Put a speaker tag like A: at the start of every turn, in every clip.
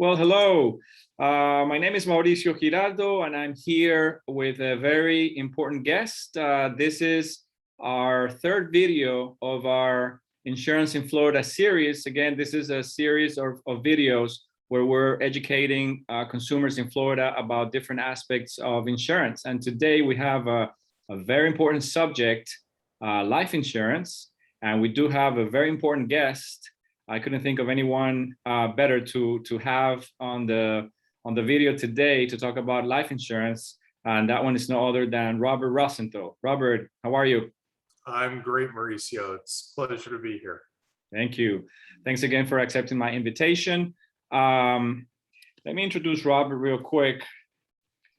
A: Well, hello. My name is Mauricio Giraldo, and I'm here with a very important guest. This is our third video of our Insurance in Florida series. Again, this is a series of videos where we're educating consumers in Florida about different aspects of insurance. And today we have a very important subject, life insurance. And we do have a very important guest. I couldn't think of anyone better to have on the video today to talk about life insurance, and that one is no other than Robert Rosenthal. Robert, how are you?
B: I'm great, Mauricio. It's a pleasure to be here.
A: Thank you. Thanks again for accepting my invitation. Let me introduce Robert real quick.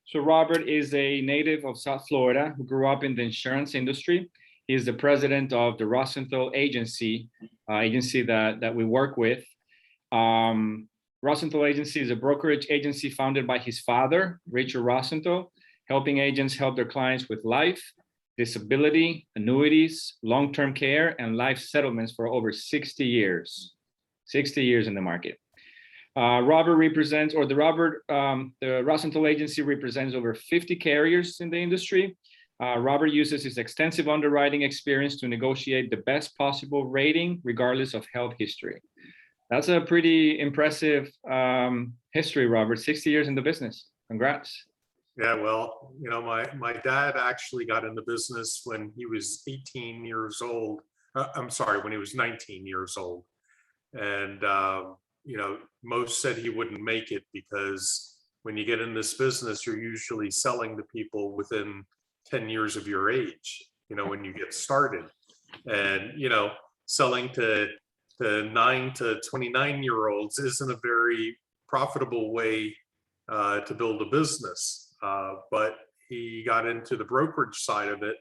A: So Robert is a native of South Florida who grew up in the insurance industry. He is the president of the Rosenthal agency that we work with. Rosenthal Agency is a brokerage agency founded by his father, Richard Rosenthal, helping agents help their clients with life, disability, annuities, long-term care, and life settlements for over 60 years. 60 years in the market. Robert represents, or the Rosenthal Agency represents over 50 carriers in the industry. Robert uses his extensive underwriting experience to negotiate the best possible rating, regardless of health history. That's a pretty impressive history, Robert. 60 years in the business. Congrats.
B: Yeah, well, you know, my dad actually got in the business when he was 18 years old. I'm sorry, when he was 19 years old. And, you know, most said he wouldn't make it because when you get in this business, you're usually selling to people within 10 years of your age, you know, when you get started. And, you know, selling to 9 to 29-year-olds isn't a very profitable way to build a business. But he got into the brokerage side of it,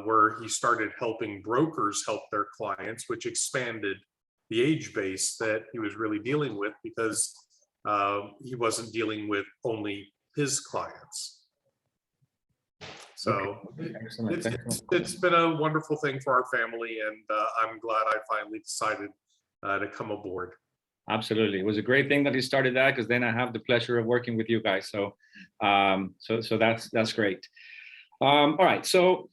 B: where he started helping brokers help their clients, which expanded the age base that he was really dealing with, because he wasn't dealing with only his clients. So okay. It's been a wonderful thing for our family, and I'm glad I finally decided to come aboard.
A: Absolutely, it was a great thing that he started that, because then I have the pleasure of working with you guys. So, so that's great. All right, so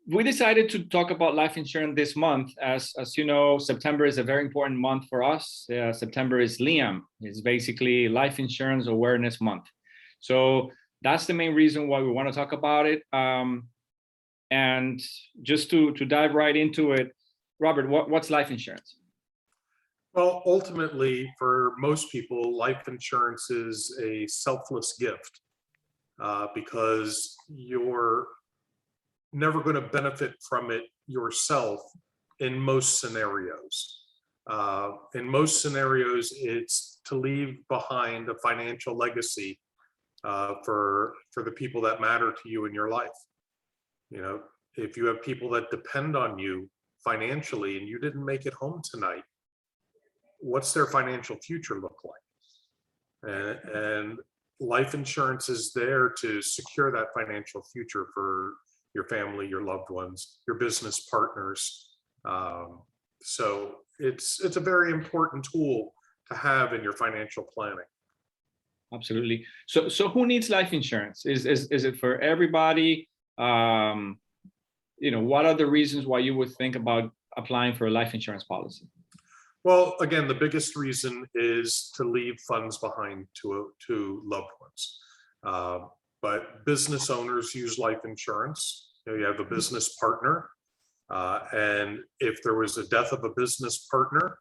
A: we decided to talk about life insurance this month. As you know, September is a very important month for us. September is LIAM. It's basically Life Insurance Awareness Month. So that's the main reason why we want to talk about it. And just to dive right into it, Robert, what's life insurance?
B: Well, ultimately, for most people, life insurance is a selfless gift because you're never going to benefit from it yourself in most scenarios. In most scenarios, it's to leave behind a financial legacy for the people that matter to you in your life. You know, if you have people that depend on you financially and you didn't make it home tonight, what's their financial future look like? And life insurance is there to secure that financial future for your family, your loved ones, your business partners. So it's a very important tool to have in your financial planning.
A: Absolutely. So who needs life insurance? Is it for everybody? You know, what are the reasons why you would think about applying for a life insurance policy?
B: Well, again, the biggest reason is to leave funds behind to loved ones. But business owners use life insurance. You have a business partner, and if there was a death of a business partner,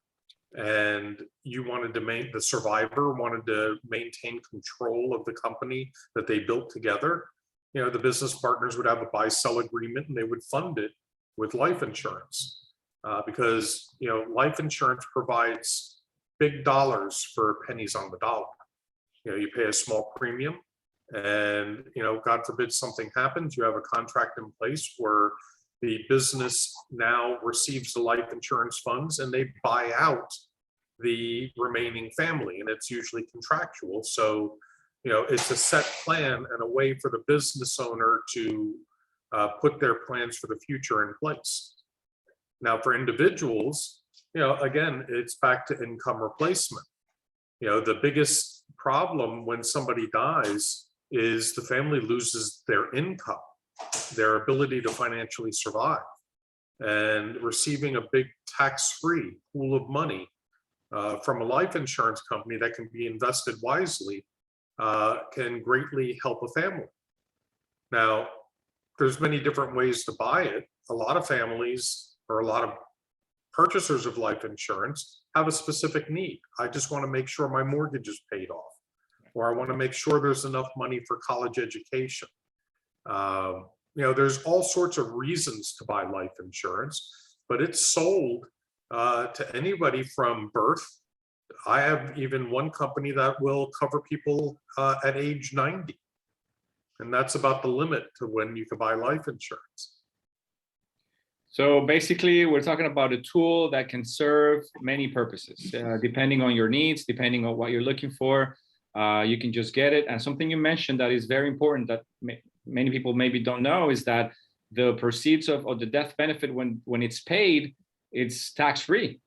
B: and you wanted to the survivor wanted to maintain control of the company that they built together, you know, the business partners would have a buy-sell agreement, and they would fund it with life insurance. Because, you know, life insurance provides big dollars for pennies on the dollar. You know, you pay a small premium, and, you know, God forbid something happens, you have a contract in place where the business now receives the life insurance funds and they buy out the remaining family, and it's usually contractual. So, you know, it's a set plan and a way for the business owner to put their plans for the future in place. Now, for individuals, you know, again, it's back to income replacement. The biggest problem when somebody dies is the family loses their income, their ability to financially survive. And receiving a big tax-free pool of money from a life insurance company that can be invested wisely can greatly help a family. Now, there's many different ways to buy it. A lot of families or a lot of purchasers of life insurance have a specific need. I just want to make sure my mortgage is paid off, or I want to make sure there's enough money for college education. There's all sorts of reasons to buy life insurance, but it's sold to anybody from birth. I have even one company that will cover people at age 90. And that's about the limit to when you can buy life insurance.
A: So basically, we're talking about a tool that can serve many purposes, depending on your needs, depending on what you're looking for. You can just get it. And something you mentioned that is very important that many people maybe don't know is that the proceeds of the death benefit, when it's paid, it's tax-free.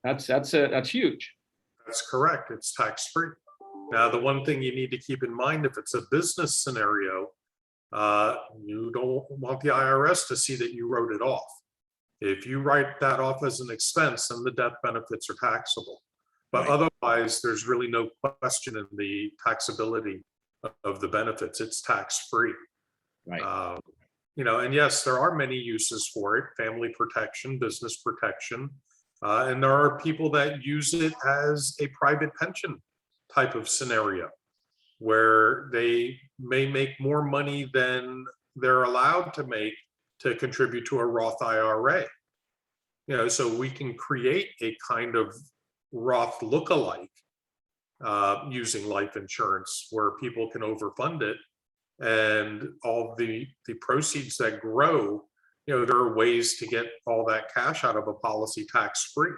A: That's huge.
B: That's correct. It's tax-free. Now, the one thing you need to keep in mind, if it's a business scenario, you don't want the IRS to see that you wrote it off. If you write that off as an expense, then the death benefits are taxable. But otherwise, there's really no question in the taxability of the benefits. It's tax-free.
A: Right.
B: And yes, there are many uses for it: family protection, business protection, and there are people that use it as a private pension type of scenario, where they may make more money than they're allowed to make to contribute to a Roth IRA. So we can create a kind of Roth lookalike using life insurance, where people can overfund it, and all the proceeds that grow, there are ways to get all that cash out of a policy tax-free.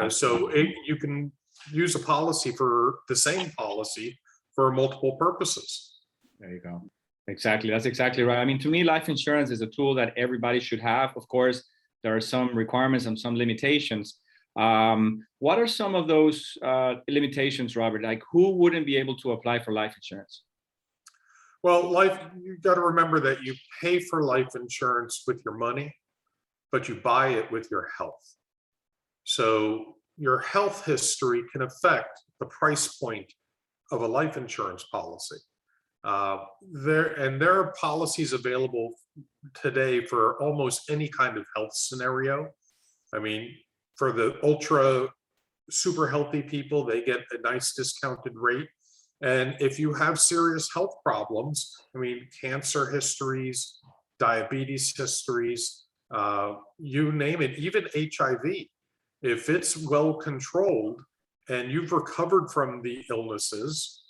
B: So you can use a policy for the same policy for multiple purposes.
A: There you go. Exactly. That's exactly right. I mean, to me, life insurance is a tool that everybody should have. Of course, there are some requirements and some limitations. What are some of those limitations, Robert? Like, who wouldn't be able to apply for life insurance?
B: Well, you've got to remember that you pay for life insurance with your money, but you buy it with your health. So your health history can affect the price point of a life insurance policy. There are policies available today for almost any kind of health scenario. I mean, for the ultra super healthy people, they get a nice discounted rate. And if you have serious health problems, I mean, cancer histories, diabetes histories, you name it, even HIV, if it's well controlled and you've recovered from the illnesses,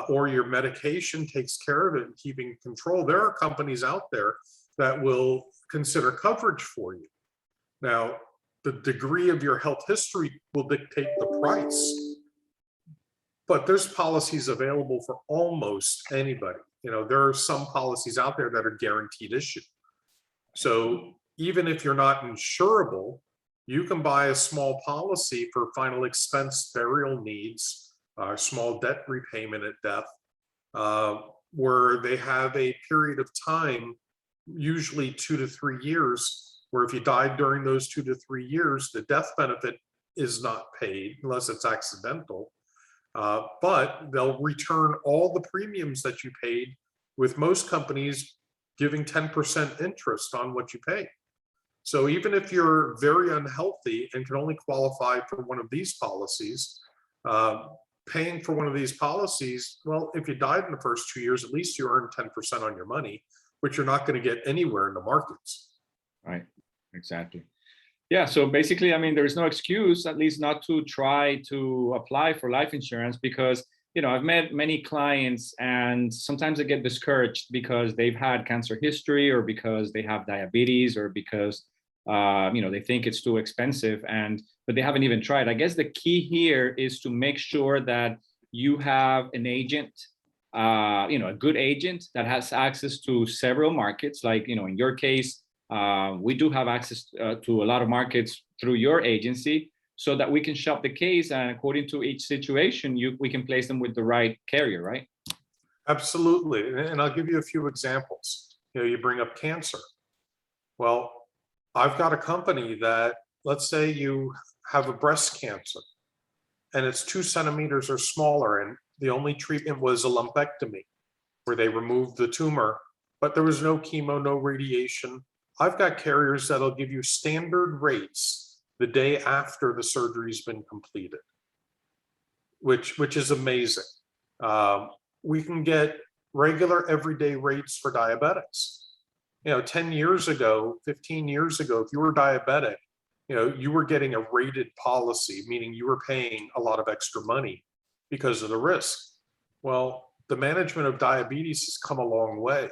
B: or your medication takes care of it and keeping control, there are companies out there that will consider coverage for you. Now, the degree of your health history will dictate the price, but there's policies available for almost anybody. There are some policies out there that are guaranteed issue. So even if you're not insurable, you can buy a small policy for final expense burial needs, small debt repayment at death, where they have a period of time, usually 2 to 3 years, where if you died during those 2 to 3 years, the death benefit is not paid unless it's accidental. But they'll return all the premiums that you paid, with most companies giving 10% interest on what you pay. So even if you're very unhealthy and can only qualify for one of these policies, paying for one of these policies, well, if you died in the first 2 years, at least you earn 10% on your money, which you're not going to get anywhere in the markets.
A: Right, exactly. Yeah, so basically, I mean, there's no excuse, at least not to try to apply for life insurance, because, I've met many clients and sometimes they get discouraged because they've had cancer history, or because they have diabetes, or because, they think it's too expensive, but they haven't even tried. I guess the key here is to make sure that you have an agent, a good agent that has access to several markets. Like, in your case, we do have access to a lot of markets through your agency. so that we can shop the case, and according to each situation, we can place them with the right carrier, right?
B: Absolutely. And I'll give you a few examples. You bring up cancer. Well, I've got a company that, let's say you have a breast cancer and it's 2 centimeters or smaller, and the only treatment was a lumpectomy where they removed the tumor, but there was no chemo, no radiation. I've got carriers that'll give you standard rates the day after the surgery's been completed, which is amazing. We can get regular everyday rates for diabetics. 10 years ago, 15 years ago, if you were diabetic, you were getting a rated policy, meaning you were paying a lot of extra money because of the risk. Well, the management of diabetes has come a long way,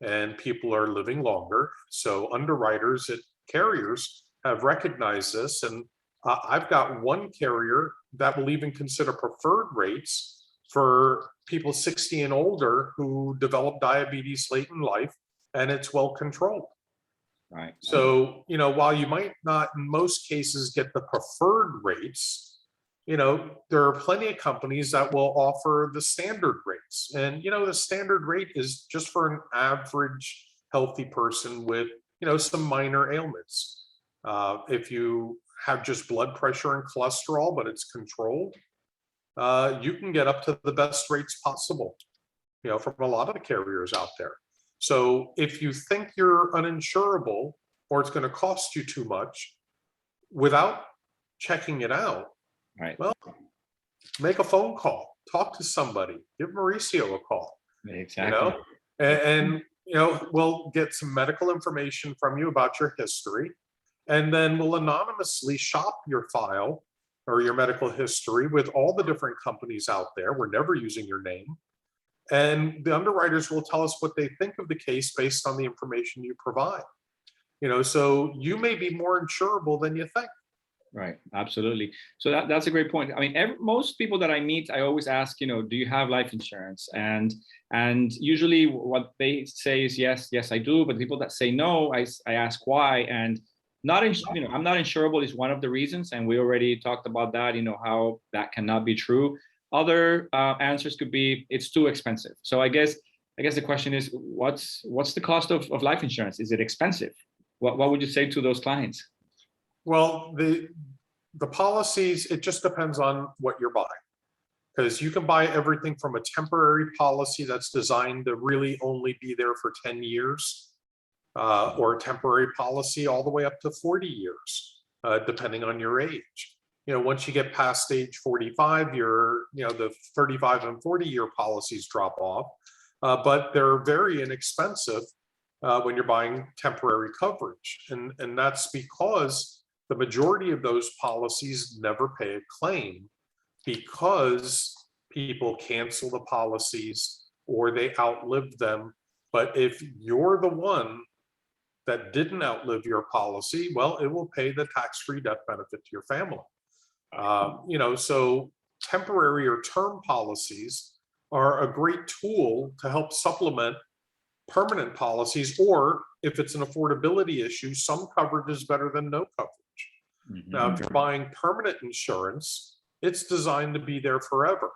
B: and people are living longer. So underwriters at carriers have recognized this, and I've got one carrier that will even consider preferred rates for people 60 and older who develop diabetes late in life, and it's well controlled.
A: Right.
B: So, while you might not in most cases get the preferred rates, there are plenty of companies that will offer the standard rates. And, the standard rate is just for an average healthy person with, some minor ailments. If you have just blood pressure and cholesterol, but it's controlled, you can get up to the best rates possible, from a lot of the carriers out there. So if you think you're uninsurable or it's going to cost you too much without checking it out,
A: right,
B: well, make a phone call, talk to somebody, give Mauricio a call,
A: exactly,
B: and we'll get some medical information from you about your history, and then we'll anonymously shop your file or your medical history with all the different companies out there. We're never using your name. And the underwriters will tell us what they think of the case based on the information you provide. So you may be more insurable than you think.
A: Right, absolutely. So that's a great point. I mean, most people that I meet, I always ask, do you have life insurance? And usually what they say is yes, I do. But people that say no, I ask why. And I'm not insurable is one of the reasons, and we already talked about that. How that cannot be true. Other answers could be it's too expensive. So I guess the question is, what's the cost of life insurance? Is it expensive? What would you say to those clients?
B: Well, the policies, it just depends on what you're buying, because you can buy everything from a temporary policy that's designed to really only be there for 10 years, or a temporary policy all the way up to 40 years, depending on your age. Once you get past age 45, the 35 and 40-year policies drop off, but they're very inexpensive when you're buying temporary coverage. And that's because the majority of those policies never pay a claim because people cancel the policies or they outlive them. But if you're the one that didn't outlive your policy, well, it will pay the tax-free death benefit to your family. So temporary or term policies are a great tool to help supplement permanent policies, or if it's an affordability issue, some coverage is better than no coverage. Mm-hmm. Now, if you're buying permanent insurance, it's designed to be there forever.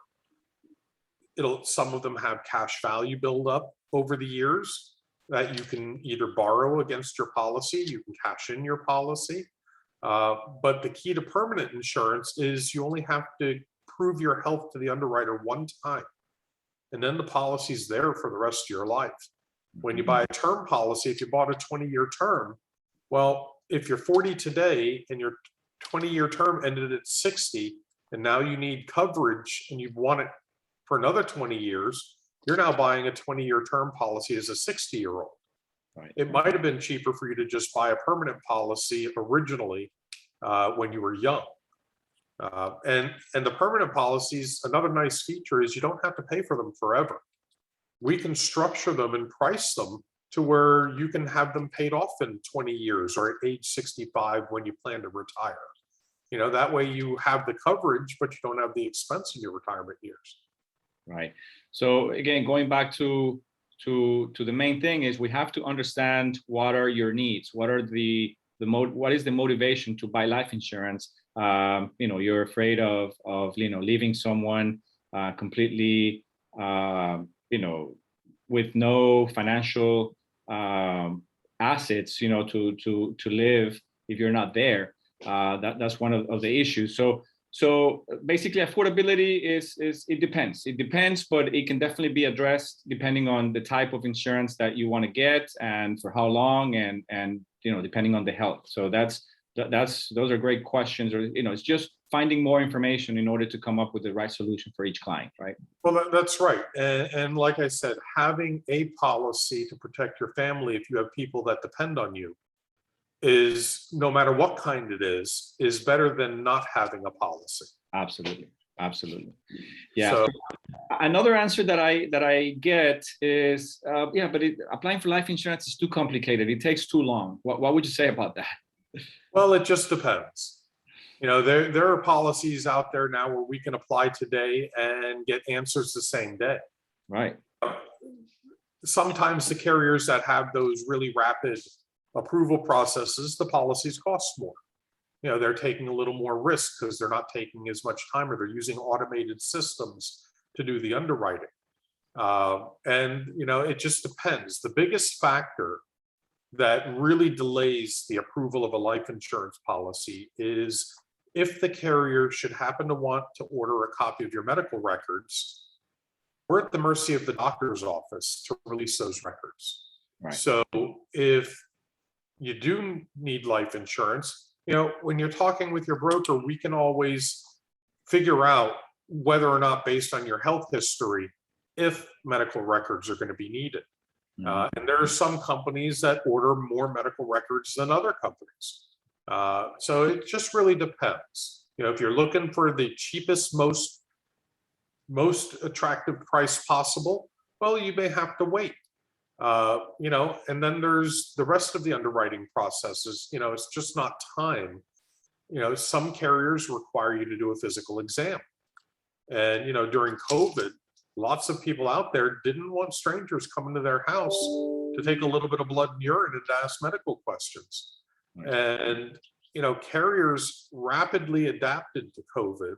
B: Some of them have cash value build up over the years that you can either borrow against your policy, you can cash in your policy. But the key to permanent insurance is you only have to prove your health to the underwriter one time, and then the policy's there for the rest of your life. When you buy a term policy, if you bought a 20-year term, well, if you're 40 today and your 20-year term ended at 60, and now you need coverage and you want it for another 20 years, you're now buying a 20-year term policy as a 60-year-old. Right. It might have been cheaper for you to just buy a permanent policy originally when you were young. And the permanent policies, another nice feature is you don't have to pay for them forever. We can structure them and price them to where you can have them paid off in 20 years or at age 65 when you plan to retire. That way you have the coverage, but you don't have the expense in your retirement years.
A: Right. So again, going back to the main thing is we have to understand what are your needs, what is the motivation to buy life insurance, you're afraid of leaving someone completely, with no financial assets, to live if you're not there. That's one of the issues. So basically, affordability is it depends. It depends, but it can definitely be addressed depending on the type of insurance that you want to get and for how long, and depending on the health. So those are great questions. Or it's just finding more information in order to come up with the right solution for each client, right?
B: Well, that's right. And like I said, having a policy to protect your family if you have people that depend on you is, no matter what kind it is better than not having a policy.
A: Absolutely. Yeah.
B: So,
A: another answer that I get is, but applying for life insurance is too complicated. It takes too long. What would you say about that?
B: well, it just depends. There are policies out there now where we can apply today and get answers the same day.
A: Right.
B: Sometimes the carriers that have those really rapid approval processes, the policies cost more. They're taking a little more risk because they're not taking as much time, or they're using automated systems to do the underwriting. And it just depends. The biggest factor that really delays the approval of a life insurance policy is if the carrier should happen to want to order a copy of your medical records, we're at the mercy of the doctor's office to release those records.
A: Right.
B: So if you do need life insurance, when you're talking with your broker, we can always figure out whether or not, based on your health history, if medical records are going to be needed. And there are some companies that order more medical records than other companies. So it just really depends. If you're looking for the cheapest, most attractive price possible, well, you may have to wait. And then there's the rest of the underwriting processes. It's just not time. Some carriers require you to do a physical exam. And, during COVID, lots of people out there didn't want strangers coming to their house to take a little bit of blood and urine and to ask medical questions. Right. And, carriers rapidly adapted to COVID.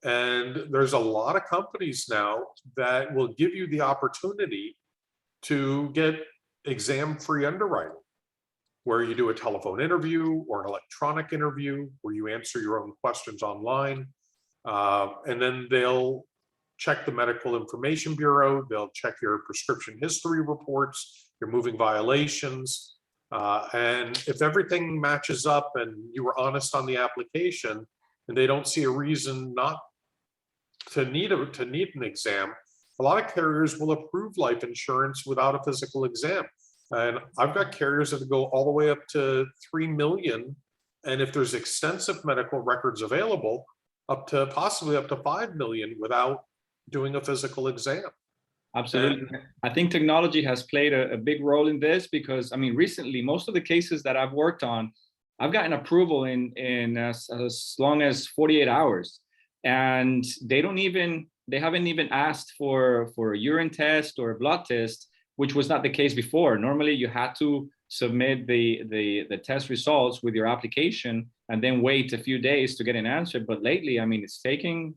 B: And there's a lot of companies now that will give you the opportunity to get exam-free underwriting, where you do a telephone interview or an electronic interview where you answer your own questions online. And then they'll check the Medical Information Bureau, they'll check your prescription history reports, your moving violations. And if everything matches up and you were honest on the application and they don't see a reason not to need an exam, a lot of carriers will approve life insurance without a physical exam. And I've got carriers that go all the way up to 3 million. And if there's extensive medical records available, possibly up to 5 million without doing a physical exam.
A: Absolutely. I think technology has played a big role in this, because recently, most of the cases that I've worked on, I've gotten approval in as long as 48 hours. And they haven't even asked for a urine test or a blood test, which was not the case before. Normally you had to submit the test results with your application and then wait a few days to get an answer. But lately, it's taking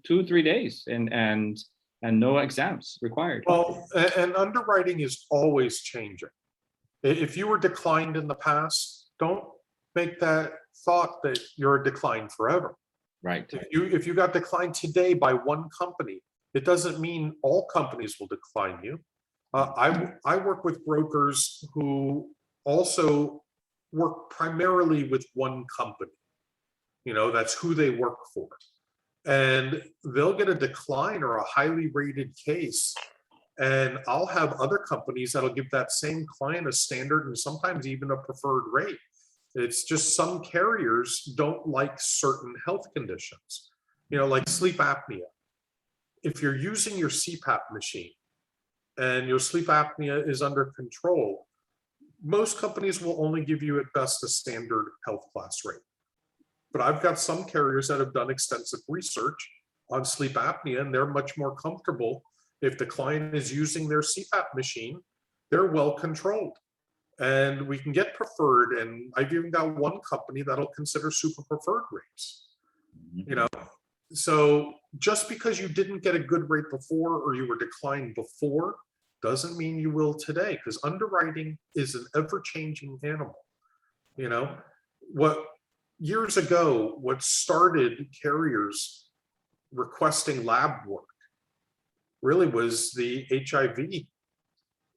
A: 2-3 days and no exams required.
B: Well, and underwriting is always changing. If you were declined in the past, don't make that thought that you're declined forever.
A: Right.
B: If you got declined today by one company, it doesn't mean all companies will decline you. I work with brokers who also work primarily with one company. That's who they work for. And they'll get a decline or a highly rated case. And I'll have other companies that'll give that same client a standard and sometimes even a preferred rate. It's just some carriers don't like certain health conditions, like sleep apnea. If you're using your CPAP machine and your sleep apnea is under control, most companies will only give you at best a standard health class rate. But I've got some carriers that have done extensive research on sleep apnea, and they're much more comfortable if the client is using their CPAP machine, they're well controlled. and we can get preferred. And I've even got one company that'll consider super preferred rates. You know, so just because you didn't get a good rate before or you were declined before doesn't mean you will today, because underwriting is an ever-changing animal. You know, what years ago, what started carriers requesting lab work really was the HIV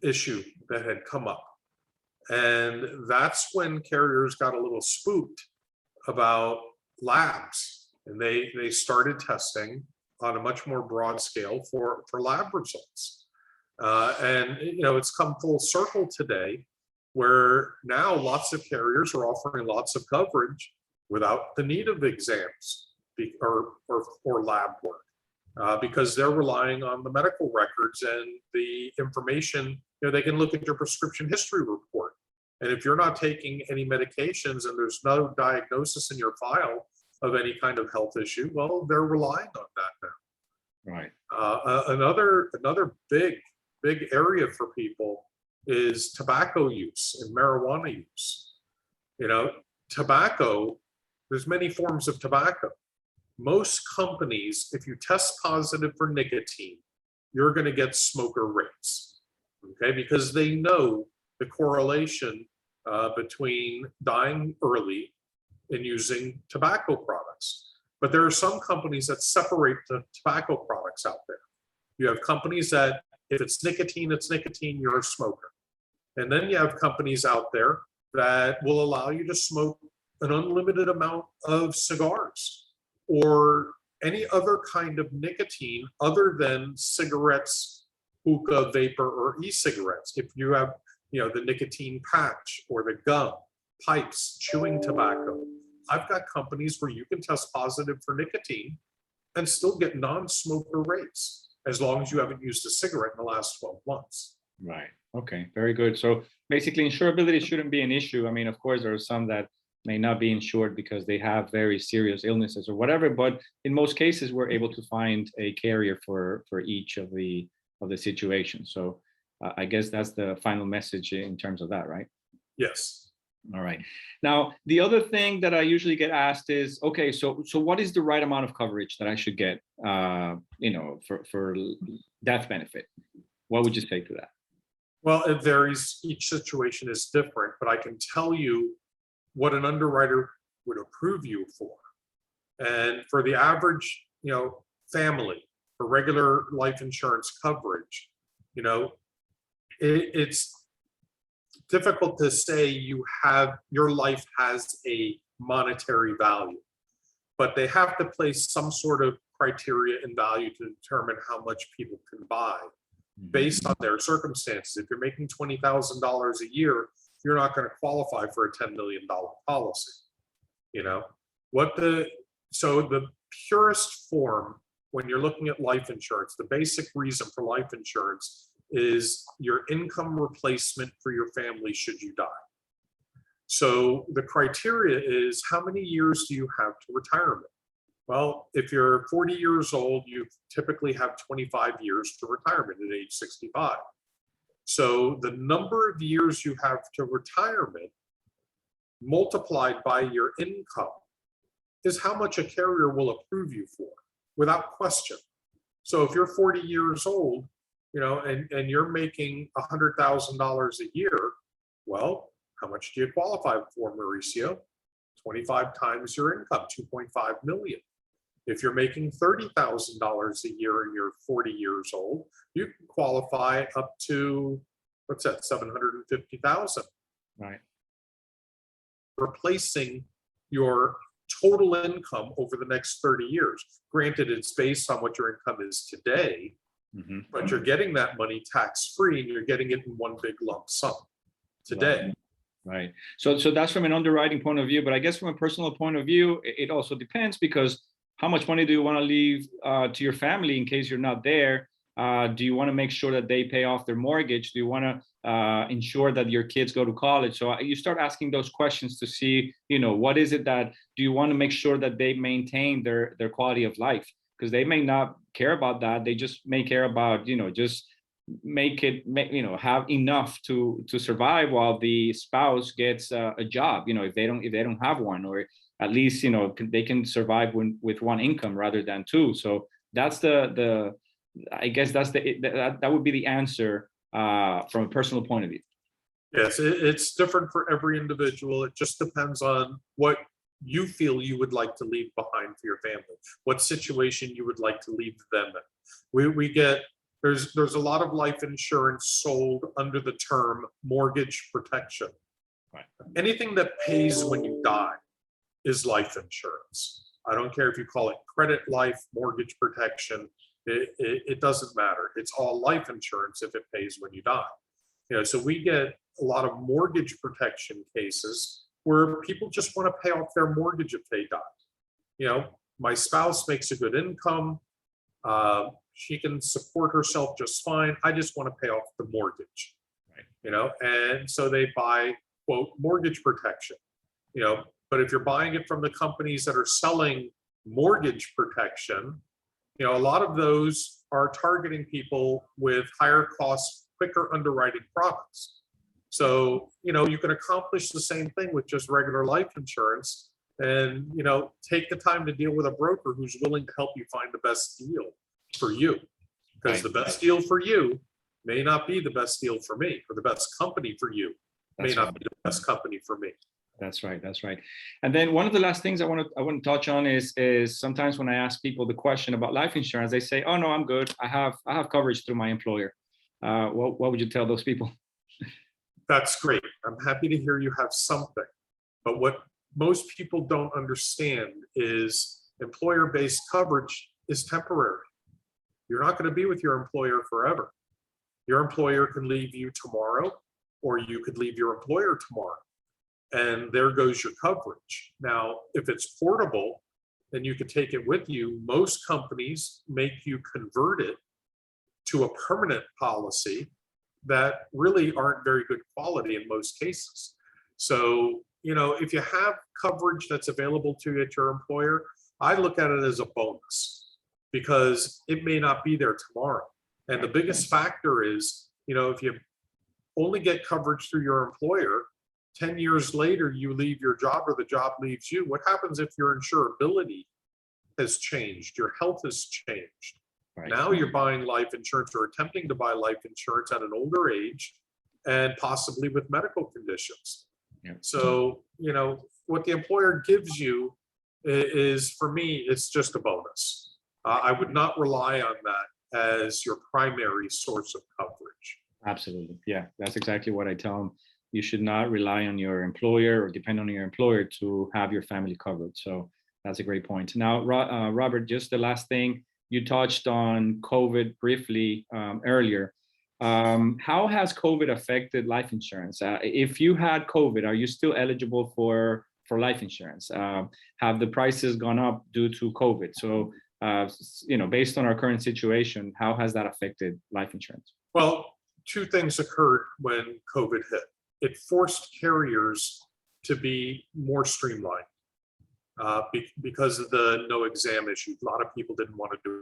B: issue that had come up. And that's when carriers got a little spooked about labs, and they started testing on a much more broad scale for lab results. And you know, it's come full circle today, where now lots of carriers are offering lots of coverage without the need of exams or lab work, because they're relying on the medical records and the information. You know, they can look at your prescription history report, and if you're not taking any medications and there's no diagnosis in your file of any kind of health issue, well, they're relying on that now.
A: Right.
B: Another big area for people is tobacco use and marijuana use. You know, tobacco, there's many forms of tobacco. Most companies, if you test positive for nicotine, you're going to get smoker rates, okay? Because they know the correlation between dying early and using tobacco products. But there are some companies that separate the tobacco products out there. You have companies that if it's nicotine, you're a smoker. And then you have companies out there that will allow you to smoke an unlimited amount of cigars or any other kind of nicotine other than cigarettes, hookah, vapor, or e-cigarettes. If you have, you know, the nicotine patch or the gum, pipes, chewing tobacco. I've got companies where you can test positive for nicotine and still get non-smoker rates, as long as you haven't used a cigarette in the last 12 months.
A: Right. Okay. Very good. So basically, insurability shouldn't be an issue. I mean, of course, there are some that may not be insured because they have very serious illnesses or whatever. But in most cases, we're able to find a carrier for each of the situations. So I guess that's the final message in terms of that, right?
B: Yes.
A: All right. Now, the other thing that I usually get asked is, okay, so what is the right amount of coverage that I should get, you know, for death benefit? What would you say to that?
B: Well, it varies. Each situation is different, but I can tell you what an underwriter would approve you for. And for the average, you know, family, for regular life insurance coverage, you know, it's difficult to say your life has a monetary value, but they have to place some sort of criteria and value to determine how much people can buy based on their circumstances. If you're making $20,000 a year, you're not going to qualify for a $10 million policy. You know, so the purest form when you're looking at life insurance, the basic reason for life insurance is your income replacement for your family should you die. So the criteria is, how many years do you have to retirement? Well, if you're 40 years old, you typically have 25 years to retirement at age 65. So the number of years you have to retirement multiplied by your income is how much a carrier will approve you for, without question. So if you're 40 years old, you know, and you're making $100,000 a year, well, how much do you qualify for, Mauricio? 25 times your income, 2.5 million. If you're making $30,000 a year and you're 40 years old, you can qualify up to, what's that, 750,000.
A: Right.
B: Replacing your total income over the next 30 years. Granted, it's based on what your income is today, but you're getting that money tax-free and you're getting it in one big lump sum today.
A: Right. So that's from an underwriting point of view, but I guess from a personal point of view, it also depends, because how much money do you want to leave to your family in case you're not there? Do you want to make sure that they pay off their mortgage? Do you want to ensure that your kids go to college? So you start asking those questions to see, you know, what is it that, do you want to make sure that they maintain their quality of life? Because they may not care about that. They just may care about, you know, just have enough to survive while the spouse gets a job, if they don't have one, or at least they can survive with one income rather than two. So that's the I guess that would be the answer from a personal point of view.
B: Yes, it's different for every individual. It just depends on what you feel you would like to leave behind for your family, what situation you would like to leave them in. We get there's a lot of life insurance sold under the term mortgage protection.
A: Right.
B: Anything that pays when you die is life insurance. I don't care if you call it credit life, mortgage protection. It doesn't matter. It's all life insurance if it pays when you die. So we get a lot of mortgage protection cases where people just want to pay off their mortgage if they die. My spouse makes a good income. She can support herself just fine. I just want to pay off the mortgage. Right. And so they buy, quote, mortgage protection. But if you're buying it from the companies that are selling mortgage protection, a lot of those are targeting people with higher cost, quicker underwriting products. So, you can accomplish the same thing with just regular life insurance and, take the time to deal with a broker who's willing to help you find the best deal for you. Because the best deal for you may not be the best deal for me, or the best company for you may not be the best company for me.
A: That's right. That's right. And then one of the last things I want to touch on is sometimes when I ask people the question about life insurance, they say, "Oh no, I'm good. I have coverage through my employer." What would you tell those people?
B: That's great. I'm happy to hear you have something. But what most people don't understand is employer-based coverage is temporary. You're not going to be with your employer forever. Your employer can leave you tomorrow, or you could leave your employer tomorrow. And there goes your coverage. Now, if it's portable, then you can take it with you. Most companies make you convert it to a permanent policy that really aren't very good quality in most cases. So, if you have coverage that's available to you at your employer, I look at it as a bonus because it may not be there tomorrow. And the biggest factor is, if you only get coverage through your employer, 10 years later, you leave your job or the job leaves you. What happens if your insurability has changed? Your health has changed. Right. Now you're buying life insurance or attempting to buy life insurance at an older age and possibly with medical conditions. Yeah. So, what the employer gives you is, for me, it's just a bonus. I would not rely on that as your primary source of coverage.
A: Absolutely. Yeah, that's exactly what I tell them. You should not rely on your employer or depend on your employer to have your family covered. So that's a great point. Now, Robert, just the last thing, you touched on COVID briefly earlier. How has COVID affected life insurance? If you had COVID, are you still eligible for life insurance? Have the prices gone up due to COVID? So, based on our current situation, how has that affected life insurance?
B: Well, two things occurred when COVID hit. It forced carriers to be more streamlined because of the no exam issue. A lot of people didn't want to do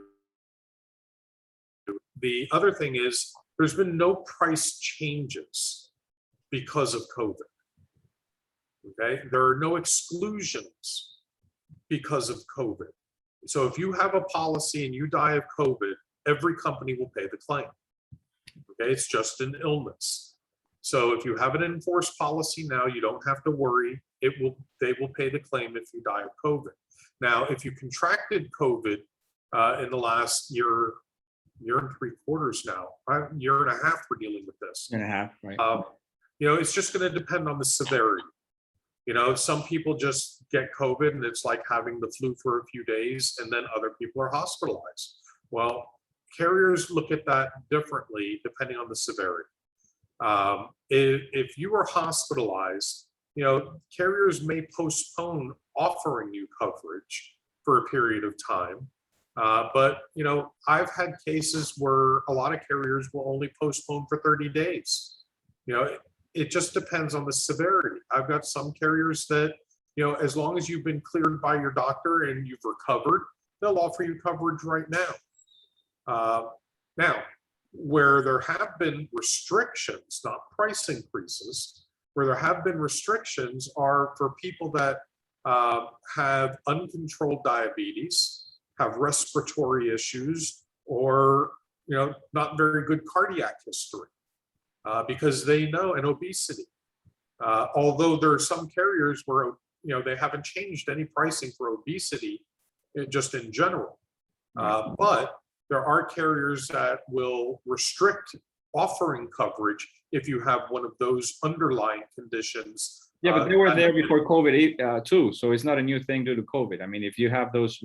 B: it. The other thing is there's been no price changes because of COVID. Okay, there are no exclusions because of COVID. So if you have a policy and you die of COVID, every company will pay the claim. Okay, it's just an illness. So if you have an enforced policy now, you don't have to worry. They will pay the claim if you die of COVID. Now, if you contracted COVID in the last year and 3/4 now, year and a half, we're dealing with this.
A: Year and a half, right?
B: It's just going to depend on the severity. Some people just get COVID and it's like having the flu for a few days, and then other people are hospitalized. Well, carriers look at that differently depending on the severity. If you are hospitalized, carriers may postpone offering you coverage for a period of time. But I've had cases where a lot of carriers will only postpone for 30 days. It just depends on the severity. I've got some carriers that, as long as you've been cleared by your doctor and you've recovered, they'll offer you coverage right now. Now, where there have been restrictions, not price increases, where there have been restrictions are for people that have uncontrolled diabetes, have respiratory issues, or not very good cardiac history, because they know, and obesity. Although there are some carriers where they haven't changed any pricing for obesity, just in general. But there are carriers that will restrict offering coverage if you have one of those underlying conditions.
A: Yeah, but they were there before COVID too, so it's not a new thing due to COVID. I mean, if you have those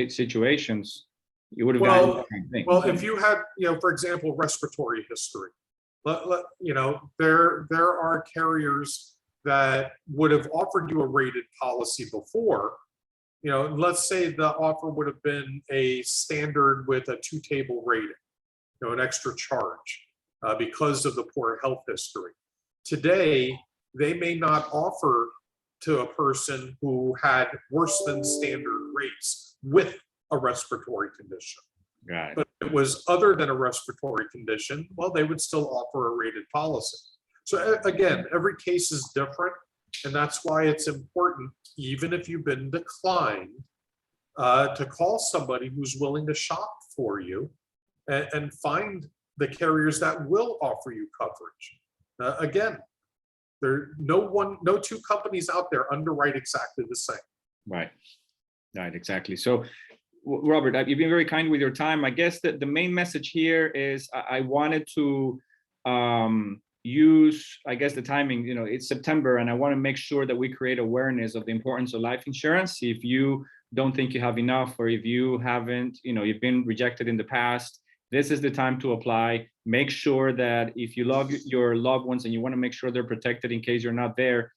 A: situations, you would have gotten the same thing.
B: Well, if you had, for example, respiratory history, there are carriers that would have offered you a rated policy before. Let's say the offer would have been a standard with a 2-table rating, an extra charge because of the poor health history. Today, they may not offer to a person who had worse than standard rates with a respiratory condition.
A: Right.
B: But if it was other than a respiratory condition, well, they would still offer a rated policy. So again, every case is different. And that's why it's important, even if you've been declined, to call somebody who's willing to shop for you and find the carriers that will offer you coverage. Again, no two companies out there underwrite exactly the same.
A: Right, exactly. So, Robert, you've been very kind with your time. I guess that the main message here is I wanted to use, I guess, the timing. It's September, and I want to make sure that we create awareness of the importance of life insurance. If you don't think you have enough, or if you haven't, you've been rejected in the past, this is the time to apply. Make sure that if you love your loved ones and you want to make sure they're protected in case you're not there,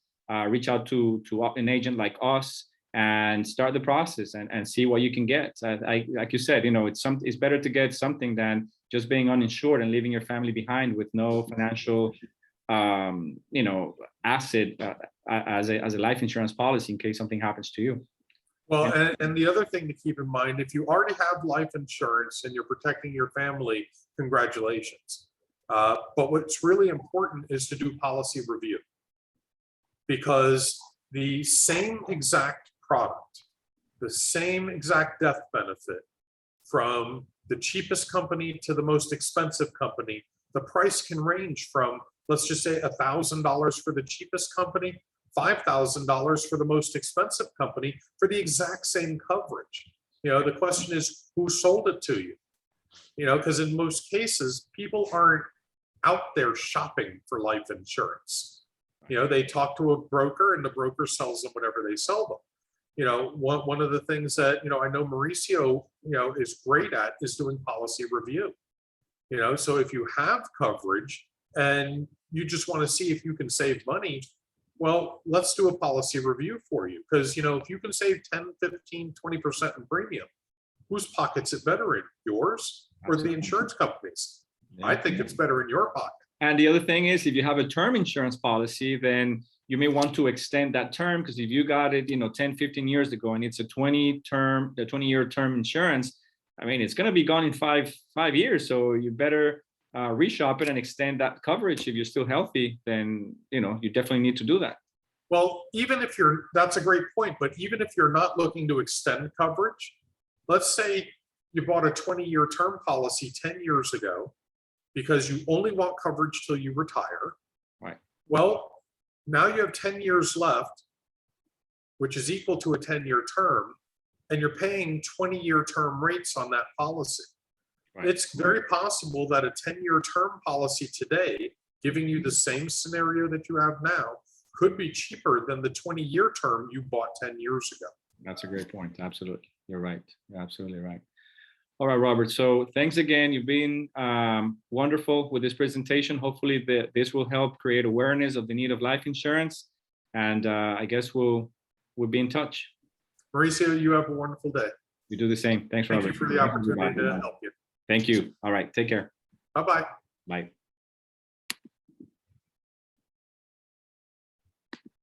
A: reach out to an agent like us and start the process and see what you can get. Like you said, it's better to get something than just being uninsured and leaving your family behind with no financial, asset as a life insurance policy in case something happens to you.
B: Well, and the other thing to keep in mind, if you already have life insurance and you're protecting your family, congratulations. But what's really important is to do policy review, because the same exact product, the same exact death benefit, from the cheapest company to the most expensive company, the price can range from, let's just say, $1,000 for the cheapest company, $5,000 for the most expensive company for the exact same coverage. The question is, who sold it to you? Because in most cases, people aren't out there shopping for life insurance. They talk to a broker, and the broker sells them whatever they sell them. One of the things that, I know Mauricio, is great at is doing policy review. So if you have coverage and you just want to see if you can save money, well, let's do a policy review for you. Because, if you can save 10, 15, 20% in premium, whose pocket's it better in? Yours or the insurance companies? Yeah. I think it's better in your pocket.
A: And the other thing is, if you have a term insurance policy, then you may want to extend that term, because if you got it, 10, 15 years ago, and it's a 20-year term insurance, I mean, it's going to be gone in five years. So you better reshop it and extend that coverage. If you're still healthy, then, you definitely need to do that.
B: Well, that's a great point. But even if you're not looking to extend coverage, let's say you bought a 20-year term policy 10 years ago because you only want coverage till you retire.
A: Right.
B: Well, now you have 10 years left, which is equal to a 10-year term, and you're paying 20-year term rates on that policy. Right. It's very possible that a 10-year term policy today, giving you the same scenario that you have now, could be cheaper than the 20-year term you bought 10 years ago.
A: That's a great point. Absolutely. You're right. You're absolutely right. All right, Robert. So thanks again. You've been wonderful with this presentation. Hopefully this will help create awareness of the need of life insurance. And I guess we'll be in touch.
B: Mauricio, you have a wonderful day.
A: You do the same. Thanks, Robert.
B: Thank you for the opportunity to help you.
A: Thank you. All right. Take care.
B: Bye-bye.
A: Bye.